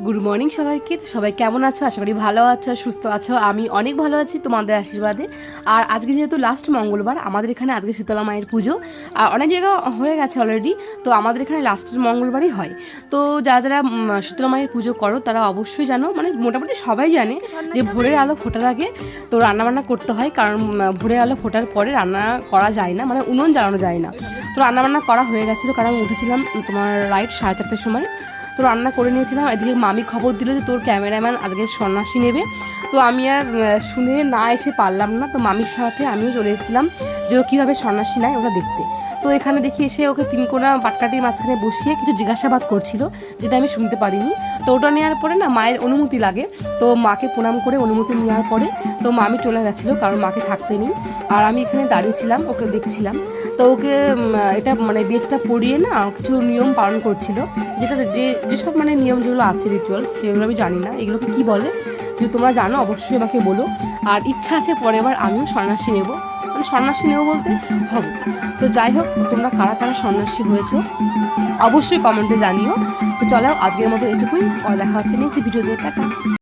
Good morning সবাইকে। সবাই কেমন আছো? আশা করি ভালো আছো, সুস্থ আছো। আমি অনেক ভালো আছি তোমাদের আশীর্বাদে। আর আজকে যেহেতু লাস্ট মঙ্গলবার, আমাদের এখানে আজকে শীতলা মায়ের পুজো। আর অনেক জায়গা হয়ে গেছে অলরেডি, তো আমাদের এখানে লাস্টের মঙ্গলবারই হয়। তো যারা যারা শীতলা মায়ের পুজো করো তারা অবশ্যই জানো, মানে মোটামুটি সবাই জানে যে ভোরের আলো ফোটার আগে তো রান্নাবান্না করতে হয়, কারণ ভোরের আলো ফোটার পরে রান্না করা যায় না, মানে উনুন জ্বালানো যায় না। তো রান্নাবান্না করা হয়ে গেছিলো, কারণ আমি উঠেছিলাম তোমার রাইট 4:30টার সময়। তো রান্না করে নিয়েছিলাম। এদিকে মামি খবর দিল যে তোর ক্যামেরাম্যান আজকে সন্ন্যাসী নেবে। তো আমি আর শুনে না এসে পারলাম না, তো মামির সাথে আমিও চলে এসেছিলাম যে ও কীভাবে সন্ন্যাসী নেয় ওটা দেখতে। তো এখানে দেখি এসে ওকে 3 কোনা পাটকাঠির মাঝখানে বসিয়ে কিছু জিজ্ঞাসাবাদ করছিল, যেটা আমি শুনতে পারিনি। তো ওটা নেওয়ার পরে না মায়ের অনুমতি লাগে, তো মাকে প্রণাম করে অনুমতি নেওয়ার পরে তো মামি চলে গেছিলো, কারণ মাকে থাকতে নেই। আর আমি এখানে দাঁড়িয়েছিলাম, ওকে দেখছিলাম। তো ওকে এটা মানে বেদটা পড়িয়ে না কিছু নিয়ম পালন করছিল, যেটা যেসব মানে নিয়ম যেগুলো আছে রিচুয়ালস, সেগুলো আমি জানি না এগুলোকে কি বলে। যদি তোমরা জানো অবশ্যই আমাকে বলো। আর ইচ্ছা আছে পরে এবার আমিও সন্ন্যাসী নেব, মানে সন্ন্যাসী নেবো বলতে হবে। তো যাই হোক, তোমরা কারা কারা সন্ন্যাসী হয়েছো অবশ্যই কমেন্টে জানিও। তো চলো আজকের মতো এটুকুই, দেখা হচ্ছে নেক্সট ভিডিওতে। টাটা।